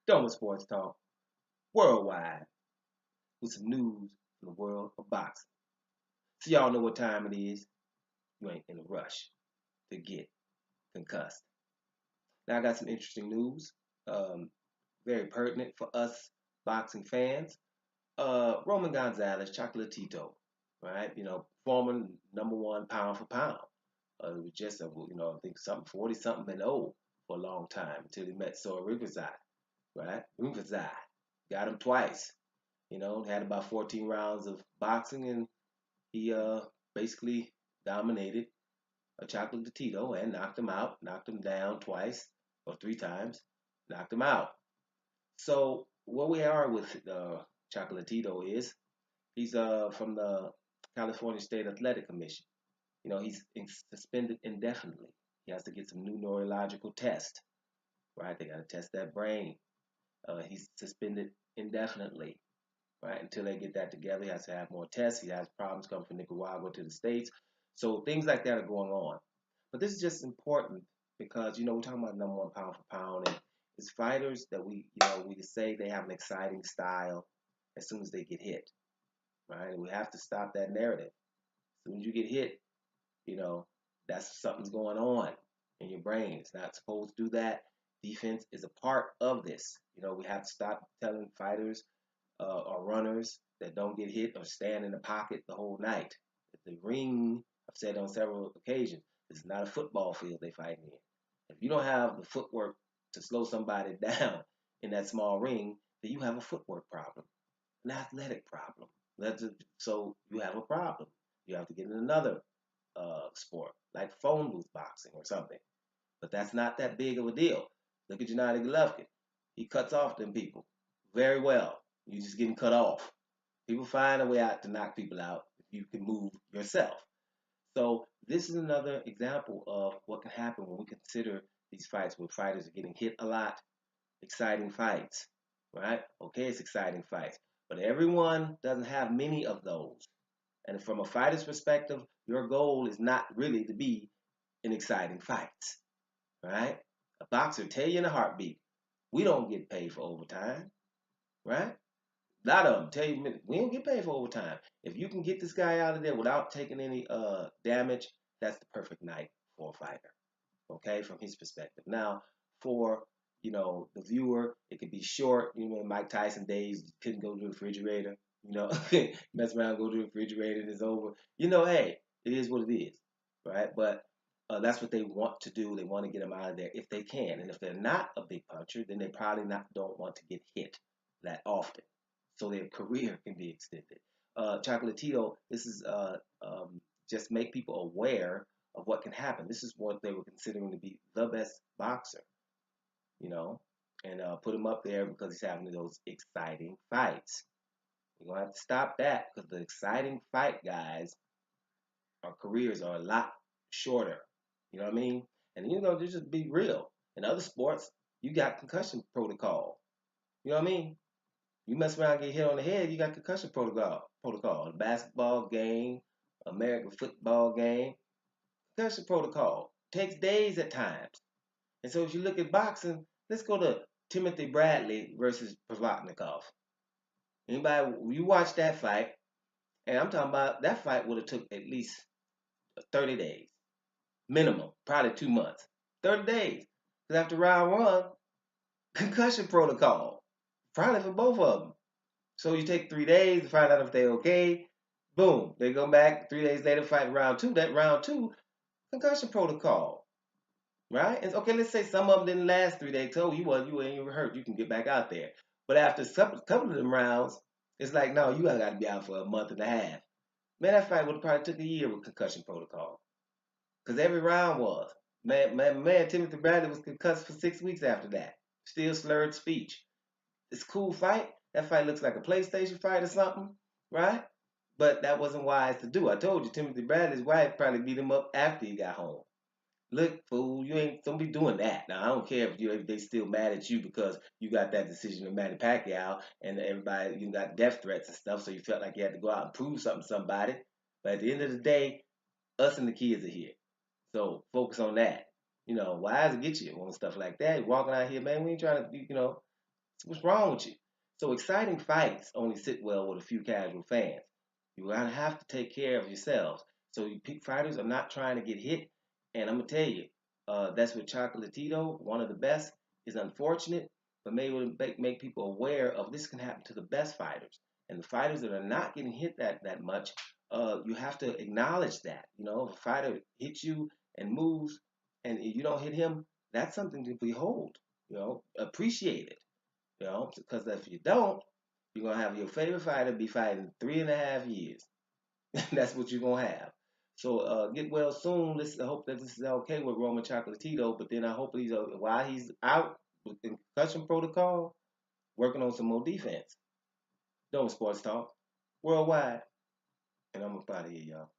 Doma Sports Talk worldwide with some news from the world of boxing. So y'all know what time it is. You ain't in a rush to get concussed. Now I got some interesting news, um, very pertinent for us boxing fans. Roman Gonzalez, Chocolatito, right? Former #1 pound for pound. It was just I think something 40 something and old for a long time until he met Sor Riverside, right? Riverside got him twice. Had about 14 rounds of boxing, and he basically dominated a Chocolatito and knocked him out, knocked him down twice or three times, knocked him out. So where we are with Chocolatito is he's from the California State Athletic Commission. He's suspended indefinitely. He has to get some new neurological test, right? They got to test that brain. He's suspended indefinitely, right? Until they get that together, he has to have more tests. He has problems coming from Nicaragua to the States. So things like that are going on. But this is just important because, we're talking about #1 pound for pound. And it's fighters that we say they have an exciting style as soon as they get hit, right? And we have to stop that narrative. As soon as you get hit, that's something's going on in your brain. It's not supposed to do that. Defense is a part of this. We have to stop telling fighters or runners that don't get hit or stand in the pocket the whole night. The ring, I've said on several occasions, is not a football field they fight in. If you don't have the footwork to slow somebody down in that small ring, then you have a footwork problem, an athletic problem. So you have a problem. You have to get in another sport, like phone booth boxing or something. But that's not that big of a deal. Look at Gennady Golovkin. He cuts off them people very well. You're just getting cut off. People find a way out to knock people out if you can move yourself. So this is another example of what can happen when we consider these fights where fighters are getting hit a lot. Exciting fights, right? Okay, it's exciting fights. But everyone doesn't have many of those. And from a fighter's perspective, your goal is not really to be in exciting fights, right? A boxer tell you in a heartbeat, we don't get paid for overtime, right? A lot of them tell you we don't get paid for overtime. If you can get this guy out of there without taking any damage, that's the perfect night for a fighter, okay, from his perspective. Now, for the viewer, it could be short. Mike Tyson days couldn't go to the refrigerator. Mess around, go to the refrigerator, and it's over. Hey, it is what it is, right? But that's what they want to do. They want to get them out of there if they can. And if they're not a big puncher, then they probably don't want to get hit that often, so their career can be extended. Chocolatito, this is just make people aware of what can happen. This is what they were considering to be the best boxer, and put him up there because he's having those exciting fights. You're going to have to stop that because the exciting fight guys, our careers are a lot shorter. You know what I mean? And just be real. In other sports, you got concussion protocol. You know what I mean? You mess around and get hit on the head, you got concussion protocol. A basketball game, American football game, concussion protocol. Takes days at times. And so if you look at boxing, let's go to Timothy Bradley versus Provodnikov. Anybody, you watch that fight, and I'm talking about that fight would have took at least 30 days. Minimum, probably 2 months. 30 days. Because after round one, concussion protocol. Probably for both of them. So you take 3 days to find out if they're okay. Boom. They go back 3 days later, fight round two. That round two, concussion protocol. Right? And okay, let's say some of them didn't last 3 days. So you ain't even hurt. You can get back out there. But after a couple of them rounds, it's like, no, you got to be out for a month and a half. Man, that fight would have probably took a year with concussion protocol. Because every round was. Man, Timothy Bradley was concussed for 6 weeks after that. Still slurred speech. It's a cool fight. That fight looks like a PlayStation fight or something, right? But that wasn't wise to do. I told you, Timothy Bradley's wife probably beat him up after he got home. Look, fool, don't be doing that. Now, I don't care if they still mad at you because you got that decision with Manny Pacquiao and everybody, you got death threats and stuff, so you felt like you had to go out and prove something to somebody. But at the end of the day, us and the kids are here. So focus on that. Wise to get you on stuff like that. You're walking out here, man, we ain't trying to, What's wrong with you? So exciting fights only sit well with a few casual fans. You're gonna have to take care of yourselves. So you pick fighters are not trying to get hit, and I'm gonna tell you, that's what Chocolatito, one of the best, is unfortunate, but maybe it'll make people aware of this can happen to the best fighters, and the fighters that are not getting hit that much. You have to acknowledge that. You know, if a fighter hits you and moves, and you don't hit him, that's something to behold. You know, appreciate it. You know, because if you don't, you're gonna have your favorite fighter be fighting 3.5 years. That's what you're gonna have. So get well soon. Let's hope that this is okay with Roman Chocolatito. But then I hope he's while he's out with concussion protocol, working on some more defense. Don't sports talk worldwide, and I'm up out of here, y'all.